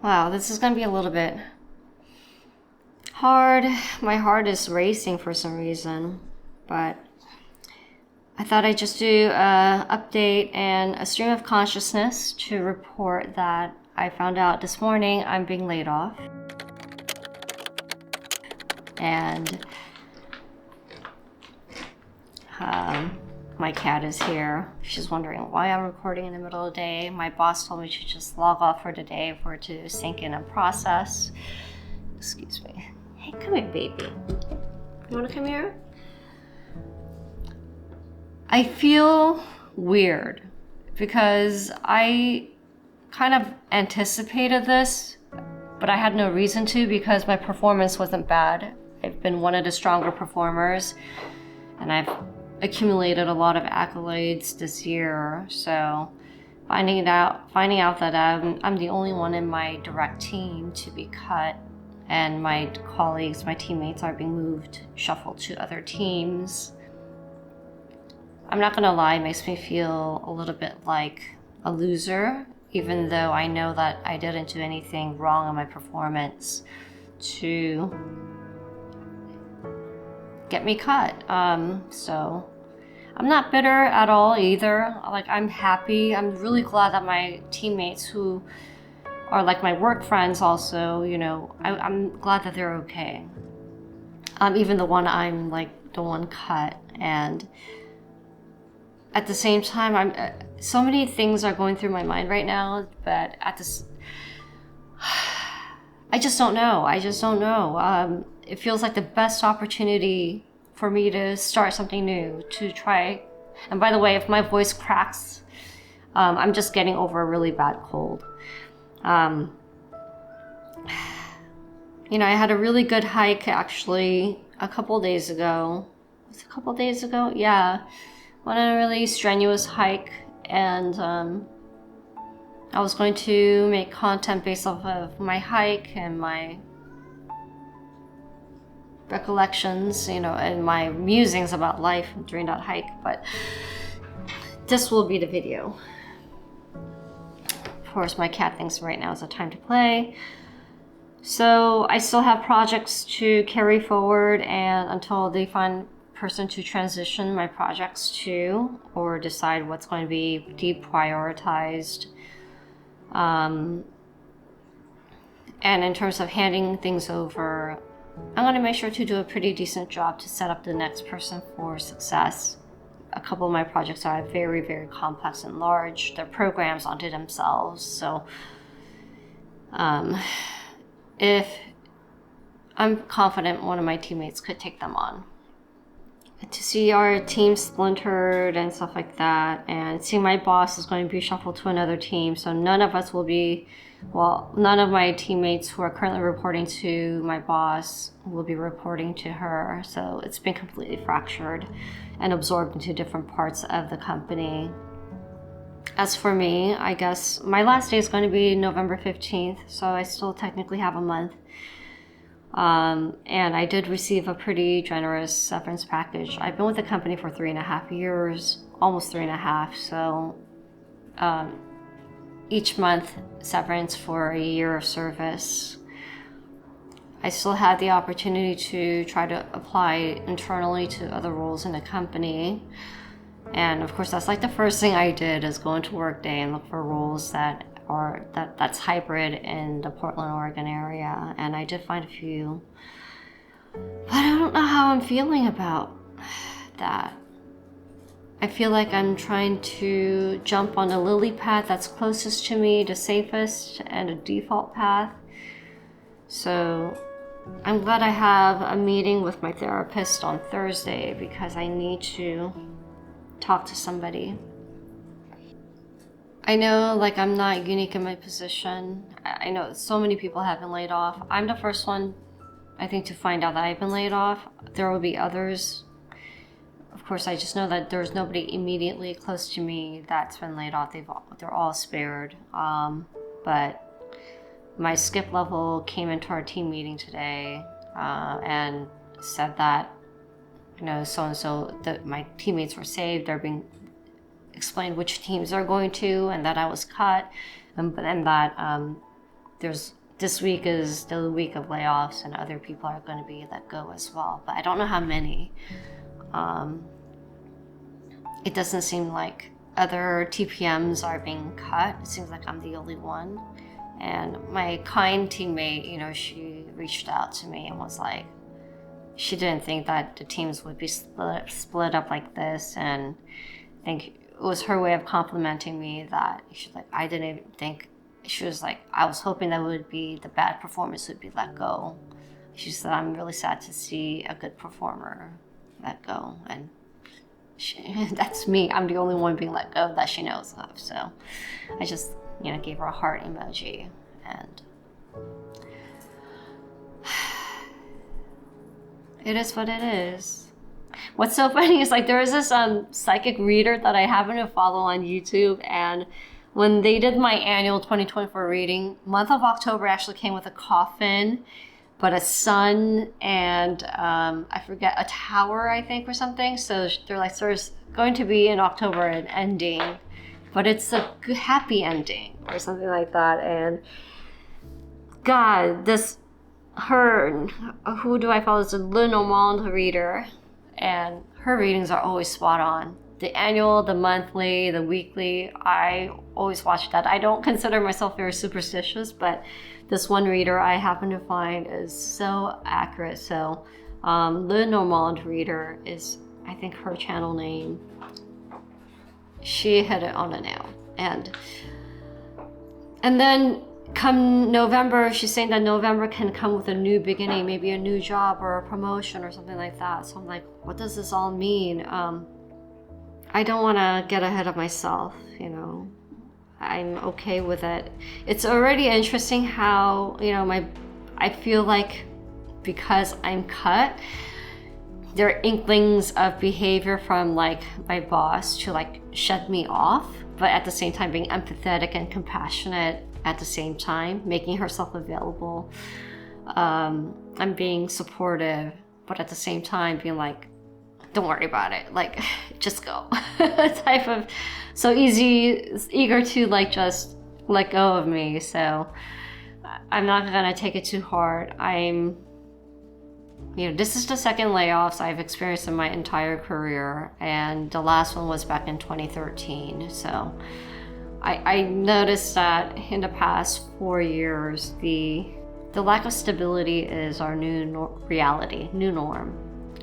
Wow, this is gonna be a little bit hard. My heart is racing for some reason, but I thought I'd just do an update and a stream of consciousness to report that I found out this morning I'm being laid off. And my cat is here. She's wondering why I'm recording in the middle of the day. My boss told me to just log off for today for it to sink in and process. Excuse me. Hey, come here, baby. You wanna come here? I feel weird because I kind of anticipated this, but I had no reason to because my performance wasn't bad. I've been one of the stronger performers and I've accumulated a lot of accolades this year. So finding out that I'm the only one in my direct team to be cut, and my colleagues, my teammates are being moved, shuffled to other teams. I'm not gonna lie, it makes me feel a little bit like a loser, even though I know that I didn't do anything wrong in my performance to get me cut. So I'm not bitter at all either. Like, I'm happy. I'm really glad that my teammates who are like my work friends also, I'm glad that they're okay. Even I'm like the one cut. And at the same time, so many things are going through my mind right now, but I just don't know. It feels like the best opportunity for me to start something new, to try. And by the way, if my voice cracks, I'm just getting over a really bad cold. I had a really good hike actually a couple days ago. Was it a couple days ago? Yeah. Went on a really strenuous hike, and I was going to make content based off of my hike and my recollections, and my musings about life during that hike, but this will be the video. Of course, my cat thinks right now is the time to play. So I still have projects to carry forward, and until they find a person to transition my projects to or decide what's going to be deprioritized. And in terms of handing things over, I'm going to make sure to do a pretty decent job to set up the next person for success. A couple of my projects are very, very complex and large. They're programs onto themselves. So if I'm confident one of my teammates could take them on. To see our team splintered and stuff like that, and see my boss is going to be shuffled to another team, so none of my teammates who are currently reporting to my boss will be reporting to her. So it's been completely fractured and absorbed into different parts of the company. As for me, I guess my last day is going to be November 15th, so I still technically have a month. And I did receive a pretty generous severance package. I've been with the company for 3.5 years, almost 3.5. So each month severance for a year of service. I still had the opportunity to try to apply internally to other roles in the company. And of course, that's like the first thing I did is go into Workday and look for roles that's hybrid in the Portland, Oregon area, and I did find a few, but I don't know how I'm feeling about that. I feel like I'm trying to jump on the lily pad that's closest to me, the safest and a default path. So I'm glad I have a meeting with my therapist on Thursday because I need to talk to somebody. I know, I'm not unique in my position. I know so many people have been laid off. I'm the first one, I think, to find out that I've been laid off. There will be others. Of course, I just know that there's nobody immediately close to me that's been laid off. They're all spared. But my skip level came into our team meeting today and said that, so-and-so, that my teammates were saved. They're being explained which teams they're going to, and that I was cut, and that this week is the week of layoffs, and other people are going to be let go as well. But I don't know how many. It doesn't seem like other TPMs are being cut. It seems like I'm the only one. And my kind teammate, you know, she reached out to me and was like, she didn't think that the teams would be split up like this. And I think it was her way of complimenting me that she's like, I didn't even think, she was like, I was hoping that would be the bad performance would be let go. She said, I'm really sad to see a good performer let go. And that's me. I'm the only one being let go that she knows of. So I just, you know, gave her a heart emoji. And it is what it is. What's so funny is like there is this psychic reader that I happen to follow on YouTube, and when they did my annual 2024 reading, month of October actually came with a coffin, but a sun and I forget, a tower, I think, or something. So they're like, so there's going to be in October an ending, but it's a good, happy ending or something like that. And God, who do I follow? It's a Lenormand reader, and her readings are always spot on. The annual, the monthly, the weekly, I always watch that. I don't consider myself very superstitious, but this one reader I happen to find is so accurate. So Lenormand reader is, I think, her channel name. She hit it on a nail. And then come November, she's saying that November can come with a new beginning, maybe a new job or a promotion or something like that. So I'm like, what does this all mean? I don't want to get ahead of myself, you know. I'm okay with it. It's already interesting how, you know, I feel like because I'm cut, there are inklings of behavior from like my boss to like shut me off, but at the same time being empathetic and compassionate at the same time, making herself available. I'm being supportive, but at the same time being like, don't worry about it, like just go type of, so eager to like just let go of me. So I'm not gonna take it too hard. You know, this is the second layoffs I've experienced in my entire career, and the last one was back in 2013. So I noticed that in the past 4 years, the lack of stability is our new reality, new norm.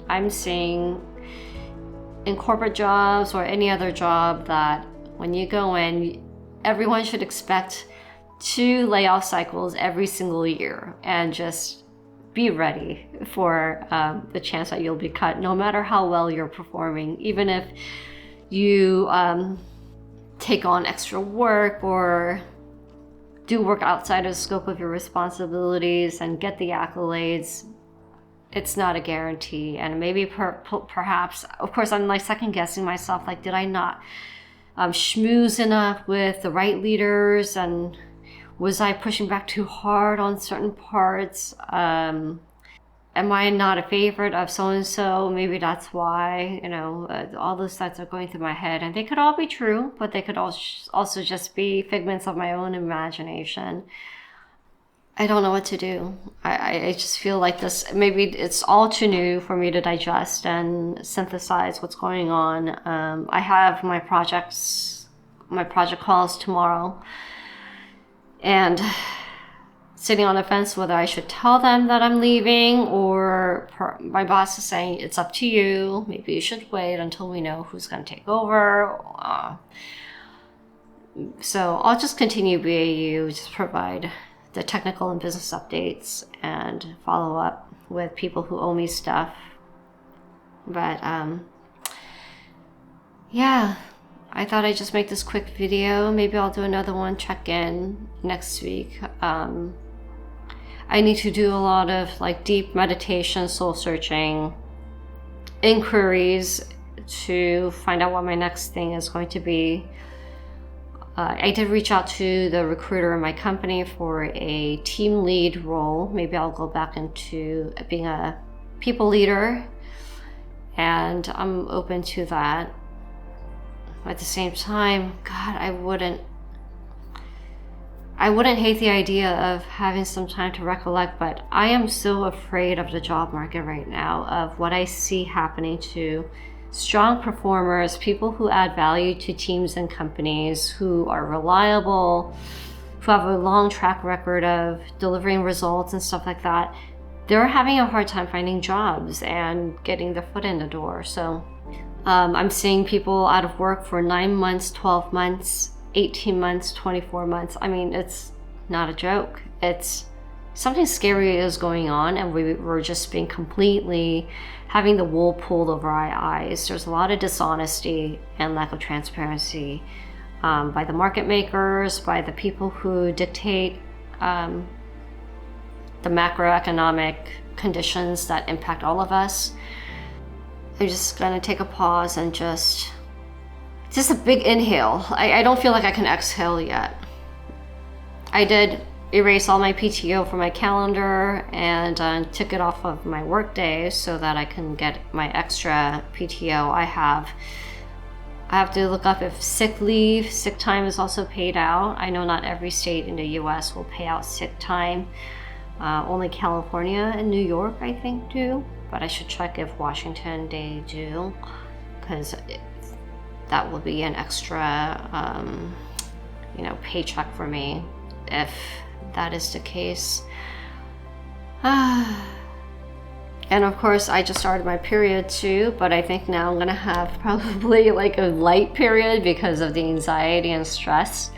I'm seeing in corporate jobs or any other job that when you go in, everyone should expect 2 layoff cycles every single year, and just be ready for the chance that you'll be cut, no matter how well you're performing. Even if you take on extra work or do work outside of the scope of your responsibilities and get the accolades, it's not a guarantee. And maybe perhaps, of course, I'm like second guessing myself, like, did I not schmooze enough with the right leaders, and was I pushing back too hard on certain parts? Am I not a favorite of so-and-so? Maybe that's why, you know, all those thoughts are going through my head, and they could all be true, but they could also just be figments of my own imagination. I don't know what to do. I just feel like this, maybe it's all too new for me to digest and synthesize what's going on. I have my project calls tomorrow, and sitting on the fence whether I should tell them that I'm leaving, or my boss is saying it's up to you. Maybe you should wait until we know who's going to take over. So I'll just continue BAU, just provide the technical and business updates and follow up with people who owe me stuff. But yeah, I thought I'd just make this quick video. Maybe I'll do another one, check in next week. I need to do a lot of like deep meditation, soul searching, inquiries to find out what my next thing is going to be. I did reach out to the recruiter in my company for a team lead role. Maybe I'll go back into being a people leader, and I'm open to that. I wouldn't hate the idea of having some time to recollect, but I am so afraid of the job market right now, of what I see happening to strong performers, people who add value to teams and companies, who are reliable, who have a long track record of delivering results and stuff like that. They're having a hard time finding jobs and getting their foot in the door. So I'm seeing people out of work for 9 months, 12 months, 18 months, 24 months. I mean, it's not a joke. It's something scary is going on, and we're just being completely having the wool pulled over our eyes. There's a lot of dishonesty and lack of transparency by the market makers, by the people who dictate the macroeconomic conditions that impact all of us. I'm just gonna take a pause and just a big inhale. I don't feel like I can exhale yet. I did erase all my PTO from my calendar and took it off of my work day so that I can get my extra PTO. I have to look up if sick time is also paid out. I know not every state in the US will pay out sick time. Only California and New York, I think, do. But I should check if Washington, they do, because that will be an extra, paycheck for me if that is the case. And of course, I just started my period too, but I think now I'm gonna have probably like a light period because of the anxiety and stress.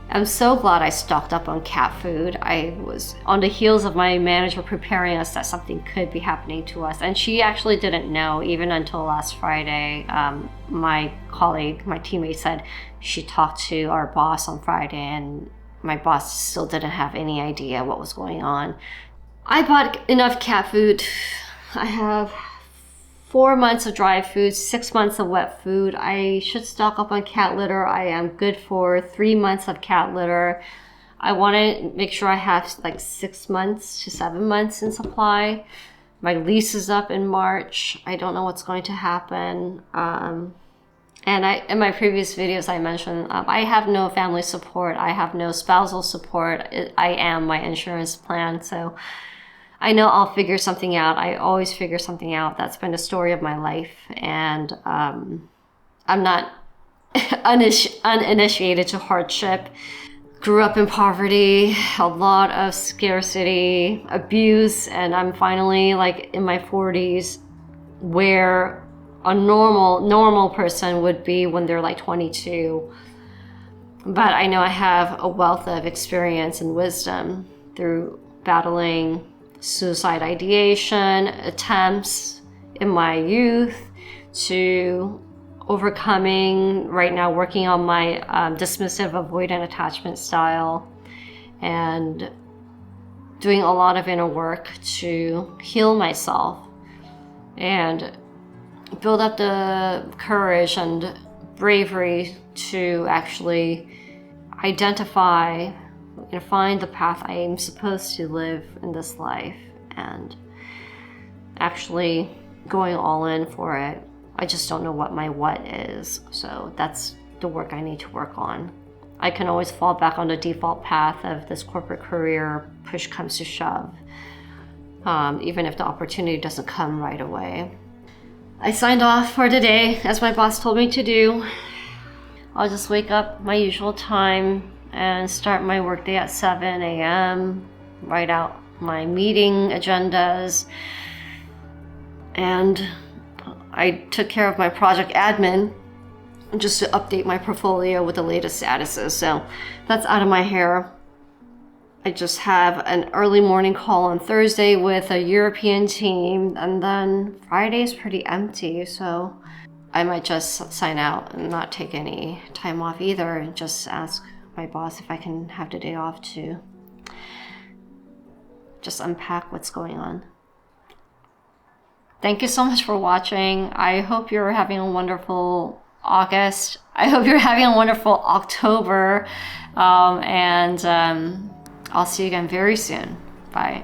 I'm so glad I stocked up on cat food. I was on the heels of my manager preparing us that something could be happening to us. And she actually didn't know even until last Friday. My colleague, my teammate said she talked to our boss on Friday, and my boss still didn't have any idea what was going on. I bought enough cat food. I have 4 months of dry food, 6 months of wet food. I should stock up on cat litter. I am good for 3 months of cat litter. I want to make sure I have like 6 months to 7 months in supply. My lease is up in March. I don't know what's going to happen. And in my previous videos, I mentioned I have no family support. I have no spousal support. I am my insurance plan. So I know I'll figure something out. I always figure something out. That's been the story of my life. And I'm not uninitiated to hardship. Grew up in poverty, a lot of scarcity, abuse, and I'm finally like in my 40s where a normal person would be when they're like 22. But I know I have a wealth of experience and wisdom through battling suicide ideation attempts in my youth, to overcoming, right now working on my dismissive avoidant attachment style, and doing a lot of inner work to heal myself and build up the courage and bravery to actually identify and find the path I am supposed to live in this life, and actually going all in for it. I just don't know what my what is, so that's the work I need to work on. I can always fall back on the default path of this corporate career, push comes to shove, even if the opportunity doesn't come right away. I signed off for today, as my boss told me to do. I'll just wake up my usual time and start my workday at 7 a.m., write out my meeting agendas, and I took care of my project admin just to update my portfolio with the latest statuses. So that's out of my hair. I just have an early morning call on Thursday with a European team, and then Friday's pretty empty, so I might just sign out and not take any time off either, and just ask my boss if I can have the day off to just unpack what's going on. Thank you so much for watching. I hope you're having a wonderful August. I hope you're having a wonderful October. And I'll see you again very soon. Bye.